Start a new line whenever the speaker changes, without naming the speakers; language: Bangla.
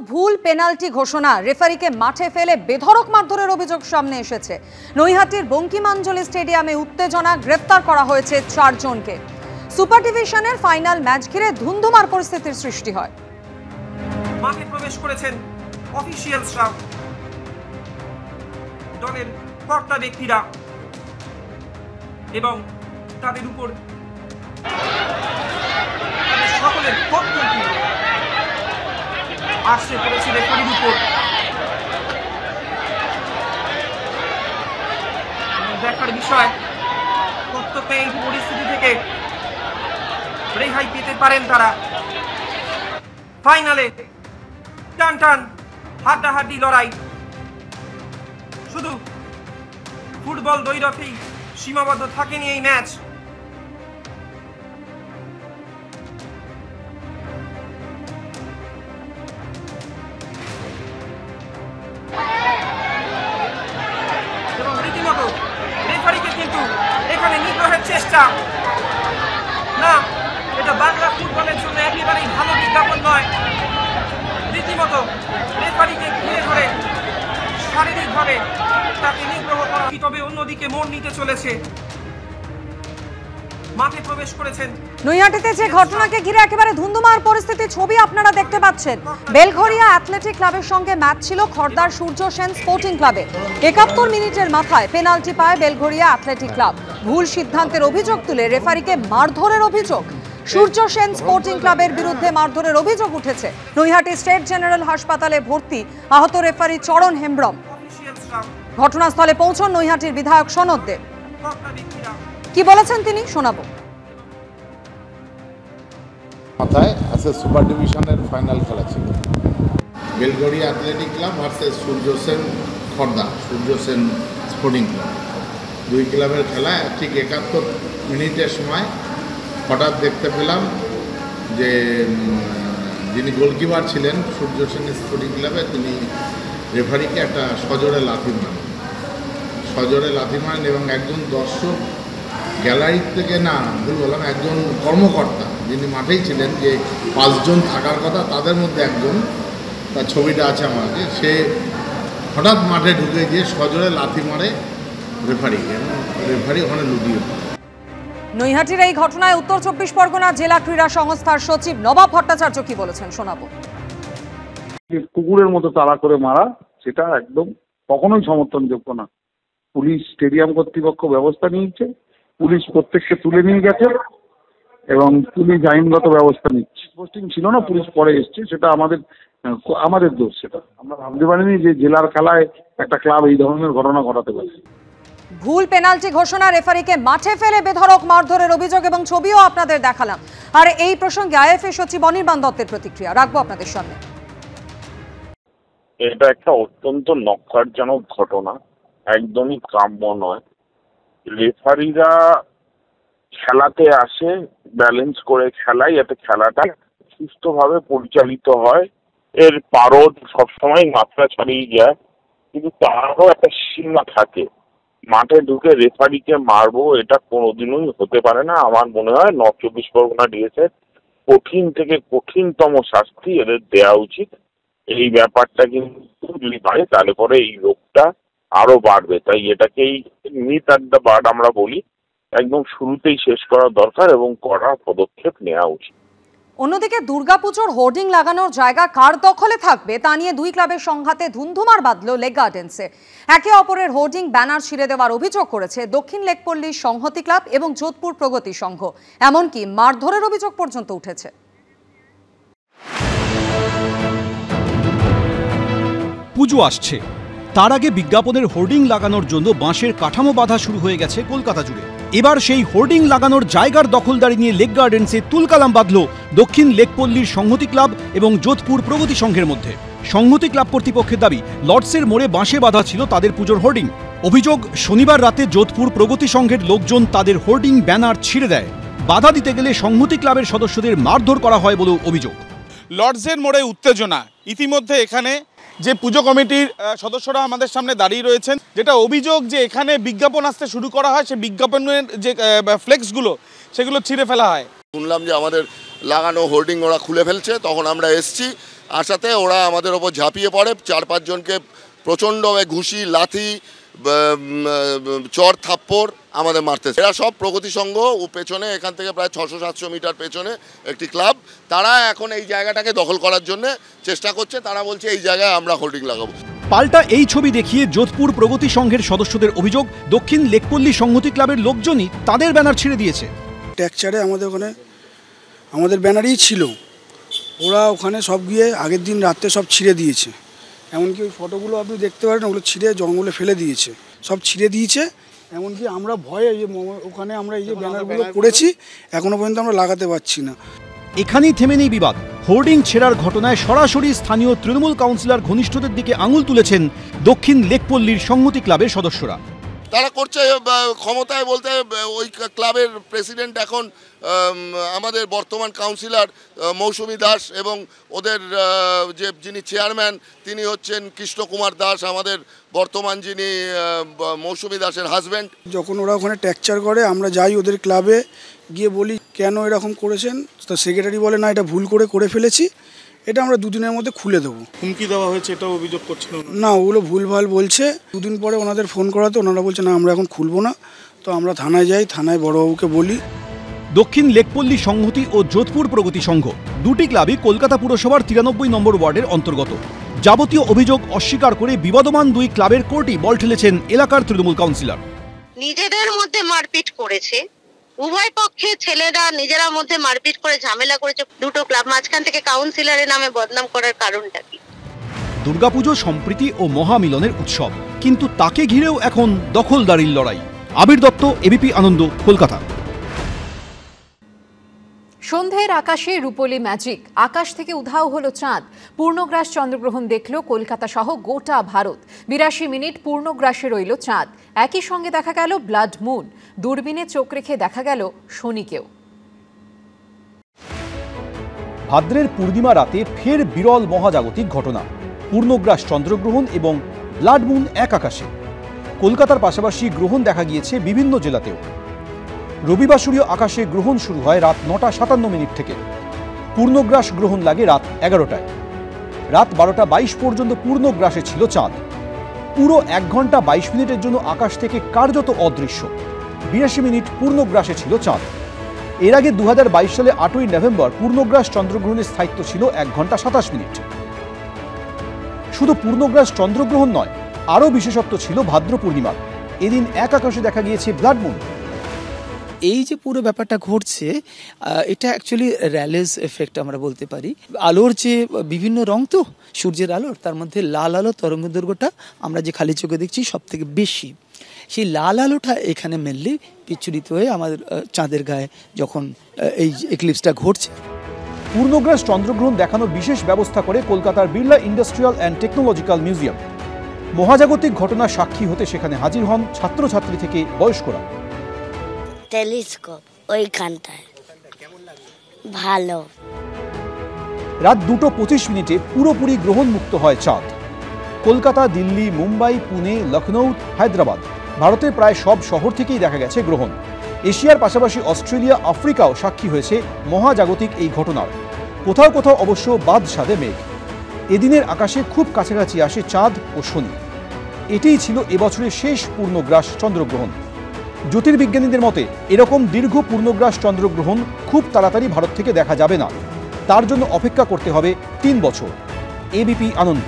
ভুল পেনাল্টি ঘোষণা, রেফারিকে মাঠে ফেলে বেধড়ক মারধরের অভিযোগ সামনে এসেছে। নৈহাটির বঙ্কিমাঞ্জলি স্টেডিয়ামে উত্তেজনা, গ্রেফতার করা হয়েছে 4 জনকে। সুপার ডিভিশনের ফাইনাল ম্যাচ ঘিরে ধুন্ধুমার পরিস্থিতির সৃষ্টি হয়।
মাঠে প্রবেশ করেছেন অফিশিয়ালসরা, দলের কর্তা ব্যক্তিরা এবং তাদের উপর সকলের কর্তব্য আসছে পড়েছে রেফারির উপর। দেখার বিষয় কতটা এই পরিস্থিতি থেকে রেহাই পেতে পারেন তারা। ফাইনালে টান টান হাড্ডাহাড্ডি লড়াই, শুধু ফুটবল দ্বৈরথেই সীমাবদ্ধ থাকেনি এই ম্যাচ। এবং রীতিমতো রেফারিকে কিন্তু এখানে নিগ্রহের চেষ্টা না, এটা বাংলা ফুটবলের জন্য একেবারেই ভালো বিজ্ঞাপন নয়। রীতিমতো রেফারিকে ঘিরে ধরে শারীরিকভাবে তাকে নিগ্রহ করা, তবে অন্যদিকে মোড় নিতে চলেছে। মাঠে প্রবেশ করেছেন
নৈহাটিতে যে ঘটনাকে ঘিরে একেবারে ধুন্ধুমার পরিস্থিতি, ছবি আপনারা দেখতে পাচ্ছেন। বেলঘরিয়া অ্যাথলেটিক ক্লাবের সঙ্গে ম্যাচ ছিল খড়দার সূর্য সেন স্পোর্টিং ক্লাবে। 71 মিনিটের মাথায় পেনাল্টি পায় বেলঘরিয়া অ্যাথলেটিক ক্লাব। ভুল সিদ্ধান্তের অভিযোগ তুলে রেফারিকে মারধরের অভিযোগ। সূর্য সেন স্পোর্টিং ক্লাবের বিরুদ্ধে মারধরের অভিযোগ উঠেছে। নৈহাটি স্টেট জেনারেল হাসপাতালে ভর্তি আহত রেফারি চরণ হেমব্রম। ঘটনাস্থলে পৌঁছন নৈহাটির বিধায়ক সনদ দেব। কি বলেছেন তিনি শোনাবো।
মাথায় আছে সুপার ডিভিশনের ফাইনাল খেলা ছিল, Belgharia athletic club versus Surya Sen Khardah Surya Sen sporting club. 2 ক্লাবের খেলা। ঠিক 71 মিনিটের সময় হঠাৎ দেখতে পেলাম যে যিনি গোলকিপার ছিলেন সূর্য সেন স্পোর্টিং ক্লাবে, তিনি রেফারিকে একটা সজোরে লাথি মারেন এবং একজন দর্শক গ্যালারির থেকে, না ভুল বললাম, একজন কর্মকর্তা যিনি মাঠেই ছিলেন, যে 5 জন থাকার কথা তাদের মধ্যে একজন, তার ছবিটা আছে আমাকে, সে হঠাৎ মাঠে ঢুকে গিয়ে সজোরে লাথি মারে রেফারিকে এবং রেফারি ওখানে লুটিয়ে পড়ে।
নৈহাটির এই ঘটনায় উত্তর 24 পরগনা জেলা ক্রীড়া সংস্থার সচিব নবাব ভট্টাচার্য কি বলেছেন শোনাবো।
কুকুরের মতো তাড়া করে মারা, সেটা একদম কখনোই সমর্থনযোগ্য না। পুলিশ, স্টেডিয়াম কর্তৃপক্ষ ব্যবস্থা নিয়েছে, পুলিশ প্রত্যেককে তুলে নিয়ে গেছে এবং পুলিশ আইনগত ব্যবস্থা নিচ্ছে। পোস্টিং ছিল না, পুলিশ পরে এসছে, সেটা আমাদের দোষ। সেটা আমরা ভাবতে পারিনি যে জেলার খেলায় একটা ক্লাব এই ধরনের ঘটনা ঘটাতে পারে।
ভুল পেনাল্টি ঘোষণা, রেফারিকে মাঠে ফেলে বেধড়ক মারধরের অভিযোগ এবং ছবিও আপনাদের দেখালাম। আর এই প্রসঙ্গে আইএফএ সচিব অনির্বাণ দত্তের প্রতিক্রিয়া রাখবো আপনাদের সামনে।
এটা একটা অত্যন্ত নক্কারজনক ঘটনা, একদমই কাম্য নয়। রেফারিরা খেলাতে আসে ব্যালেন্স করে খেলায়, যাতে খেলাটা সুস্থভাবে পরিচালিত হয়। এর পারদ সবসময় মাত্রা ছাড়িয়ে যায়, কিন্তু তারও একটা সীমা থাকে। মাঠে ঢুকে রেফারিকে মারবো, এটা কোনোদিনই হতে পারে না। আমার মনে হয় নর্থ 24 পরগনা ডিএসএর কঠিন থেকে কঠিনতম শাস্তি এদের দেওয়া উচিত। এই ব্যাপারটা কিন্তু যদি বাড়ে তাহলে পরে এই রোগটা আরো বাড়বে। তাই এটাকেই নিট অ্যাট দ্য বার্ড আমরা বলি, একদম শুরুতেই শেষ করা দরকার এবং কড়া পদক্ষেপ নেওয়া উচিত।
অন্যদিকে দুর্গাপুজোর হোর্ডিং লাগানোর জায়গা কার দখলে থাকবে তা নিয়ে 2 ক্লাবের সংঘাতে ধুন্ধুমার বাঁধল লেক গার্ডেন্সে। একে অপরের হোর্ডিং ব্যানার ছিঁড়ে দেওয়ার অভিযোগ করেছে দক্ষিণ লেকপল্লীর সংহতি ক্লাব এবং যোধপুর প্রগতি সংঘ। এমনকি মারধরের অভিযোগ পর্যন্ত উঠেছে।
পুজো আসছে, তার আগে বিজ্ঞাপনের হোর্ডিং লাগানোর জন্য বাঁশের কাঠামো বাঁধা শুরু হয়ে গেছে কলকাতা জুড়ে। এবার সেই হোর্ডিং লাগানোর জায়গার দখলদারি নিয়ে লেক গার্ডেন্সে তুলকালাম বাঁধল দক্ষিণ লেকপল্লীর সংহতি ক্লাব এবং যোধপুর প্রগতি সংঘের মধ্যে। সংহতি ক্লাব কর্তৃপক্ষের দাবি, লর্ডসের মোড়ে বাঁশে বাঁধা ছিল তাদের পুজোর হোর্ডিং। অভিযোগ, শনিবার রাতে যোধপুর প্রগতি সংঘের লোকজন তাদের হোর্ডিং ব্যানার ছিঁড়ে দেয়। বাধা দিতে গেলে সংহতি ক্লাবের সদস্যদের মারধর করা হয় বলেও অভিযোগ।
লর্ডসের মোড়ে উত্তেজনা। ইতিমধ্যে এখানে যে পুজো কমিটির সদস্যরা আমাদের সামনে দাঁড়িয়ে রয়েছেন, যেটা অভিযোগ যে এখানে বিজ্ঞাপন আসতে শুরু করা হয়, সেই বিজ্ঞাপনের যে ফ্লেক্সগুলো সেগুলো ছিঁড়ে ফেলা হয়।
শুনলাম যে আমাদের লাগানো হোর্ডিং ওরা খুলে ফেলছে, তখন আমরা এসছি, আসাতে ওরা আমাদের ওপর ঝাঁপিয়ে পড়ে, 4-5 জনকে প্রচণ্ডভাবে ঘুষি, লাথি, চর থাপ্পড় আমাদের মারতেছে। এরা সব প্রগতি সংঘ ও পেছনে এখান থেকে প্রায় 600-700 মিটার পেছনে একটি ক্লাব, তারা এখন এই জায়গাটাকে দখল করার জন্য চেষ্টা করছে। তারা বলছে এই জায়গায় আমরা হোর্ডিং লাগাবো।
পাল্টা এই ছবি দেখিয়ে যোধপুর প্রগতি সংঘের সদস্যদের অভিযোগ, দক্ষিণ লেকপল্লী সংহতি ক্লাবের লোকজনই তাদের ব্যানার ছিঁড়ে দিয়েছে।
ট্যাকচারে আমাদের ওখানে আমাদের ব্যানারই ছিল, ওরা ওখানে সব গিয়ে আগের দিন রাত্রে সব ছিঁড়ে দিয়েছে। এমনকি ওই ফটোগুলো আপনি দেখতে পারেন, ওগুলো ছিঁড়ে জঙ্গলে ফেলে দিয়েছে, সব ছিঁড়ে দিয়েছে। এমনকি আমরা ভয়ে এই যে ওখানে আমরা এই যে ব্যানারগুলো করেছি এখনো পর্যন্ত আমরা লাগাতে পারছি না।
এখানেই থেমে নেই বিবাদ। হোর্ডিং ছেঁড়ার ঘটনায় সরাসরি স্থানীয় তৃণমূল কাউন্সিলর ঘনিষ্ঠদের দিকে আঙুল তুলেছেন দক্ষিণ লেকপল্লীর সংহতি ক্লাবের সদস্যরা।
তারা করছে ক্ষমতায় বলতে ওই ক্লাবের প্রেসিডেন্ট এখন আমাদের বর্তমান কাউন্সিলর মৌসুমী দাস, এবং ওদের যিনি চেয়ারম্যান তিনি হচ্ছেন কৃষ্ণ কুমার দাস, আমাদের বর্তমান যিনি মৌসুমী দাসের হাজব্যান্ড।
যখন ওরা ওখানে ট্যাকচার করে আমরা যাই ওদের ক্লাবে গিয়ে বলি কেন এরকম করেছেন, তো সেক্রেটারি বলে না এটা ভুল করে ফেলেছি, এটা আমরা 2 দিনের মধ্যে খুলে দেবো।
হুমকি দেওয়া হয়েছে এটাও অভিযোগ করছিল
না, ওগুলো ভুলভাল বলছে। 2 দিন পরে ওনাদের ফোন করাতে ওনারা বলছে না আমরা এখন খুলবো না। তো আমরা থানায় যাই, থানায় বড়বাবুকে বলি।
দক্ষিণ লেকপল্লী সংহতি ও যোধপুর প্রগতি সংঘ দুটি ক্লাবই কলকাতা পুরসভার 93 নম্বর ওয়ার্ডের অন্তর্গত। যাবতীয় অভিযোগ অস্বীকার করে বিবাদমান 2 ক্লাবের কোর্টেই বল ঠেলেছেন এলাকার তৃণমূল কাউন্সিলর।
নিজেদের মধ্যে মারপিট করেছে, উভয় পক্ষে ছেলেরা নিজেরা মধ্যে মারপিট করে ঝামেলা করেছে। 2টো ক্লাব মাঝখান থেকে কাউন্সিলরের নামে বদনাম করার কারণটা কি?
দুর্গাপুজো সম্প্রীতি ও মহামিলনের উৎসব, কিন্তু তাকে ঘিরেও এখন দখলদারির লড়াই। আবির দত্ত, এবিপি আনন্দ, কলকাতা।
সন্ধ্যের আকাশে রূপলি ম্যাজিক, আকাশ থেকে উধাও হলো চাঁদ। পূর্ণগ্রাস চন্দ্রগ্রহণ দেখল কলকাতা সহ গোটা ভারত। 82 মিনিট পূর্ণগ্রাসে রইল চাঁদ। একই সঙ্গে দেখা গেল ব্লাড মুন। দূরবীনে চোখ রেখে দেখা গেল শনিকেও।
ভাদ্রের পূর্ণিমা রাতে ফের বিরল মহাজাগতিক ঘটনা, পূর্ণগ্রাস চন্দ্রগ্রহণ এবং ব্লাড মুন এক আকাশে। কলকাতার পাশাপাশি গ্রহণ দেখা গিয়েছে বিভিন্ন জেলাতেও। রবিবাসরীয় আকাশে গ্রহণ শুরু হয় রাত 9টা 57 মিনিট থেকে। পূর্ণগ্রাস গ্রহণ লাগে রাত 11টায়। রাত 12টা 22 পর্যন্ত পূর্ণগ্রাসে ছিল চাঁদ। পুরো 1 ঘন্টা 22 মিনিটের জন্য আকাশ থেকে কার্যত অদৃশ্য। 82 মিনিট পূর্ণগ্রাসে ছিল চাঁদ। এর আগে 2022 সালে 8ই নভেম্বর পূর্ণগ্রাস চন্দ্রগ্রহণের স্থায়িত্ব ছিল 1 ঘন্টা 27 মিনিট। শুধু পূর্ণগ্রাস চন্দ্রগ্রহণ নয়, আরও বিশেষত্ব ছিল ভাদ্র পূর্ণিমার। এদিন এক আকাশে দেখা গিয়েছে ব্লাড মুন।
এই যে পুরো ব্যাপারটা ঘটছে, এটা অ্যাকচুয়ালি র্যালেস এফেক্ট আমরা বলতে পারি। আলোর যে বিভিন্ন রং, তো সূর্যের আলোর, তার মধ্যে লাল আলো তরঙ্গ দৈর্ঘ্যটা আমরা যে খালি চোখে দেখছি সব থেকে বেশি। সেই লাল আলোটা এখানে মেনলি বিচ্ছুরিত হয়ে আমাদের চাঁদের গায়ে যখন এই এক্লিপসটা ঘটছে।
পূর্ণগ্রাস চন্দ্রগ্রহণ দেখানোর বিশেষ ব্যবস্থা করে কলকাতার Birla industrial and technological museum. মহাজাগতিক ঘটনার সাক্ষী হতে সেখানে হাজির হন ছাত্রছাত্রী থেকে বয়স্করা।
টেলিস্কোপ ওইখানটায় ভালো।
রাত 2টো 25 মিনিটে পুরোপুরি গ্রহণ মুক্ত হয় চাঁদ। কলকাতা, দিল্লি, মুম্বাই, পুনে, লখনৌ, হায়দ্রাবাদ, ভারতের প্রায় সব শহর থেকেই দেখা গেছে গ্রহণ। এশিয়ার পাশাপাশি অস্ট্রেলিয়া, আফ্রিকাও সাক্ষী হয়েছে মহাজাগতিক এই ঘটনার। কোথাও কোথাও অবশ্য বাদ সাধে মেঘ। এদিনের আকাশে খুব কাছাকাছি আসে চাঁদ ও শনি। এটিই ছিল এবছরের শেষ পূর্ণগ্রাস চন্দ্রগ্রহণ। জ্যোতির্বিজ্ঞানীদের মতে এরকম দীর্ঘ পূর্ণগ্রাস চন্দ্রগ্রহণ খুব তাড়াতাড়ি ভারত থেকে দেখা যাবে না। তার জন্য অপেক্ষা করতে হবে 3 বছর। এবিপি আনন্দ।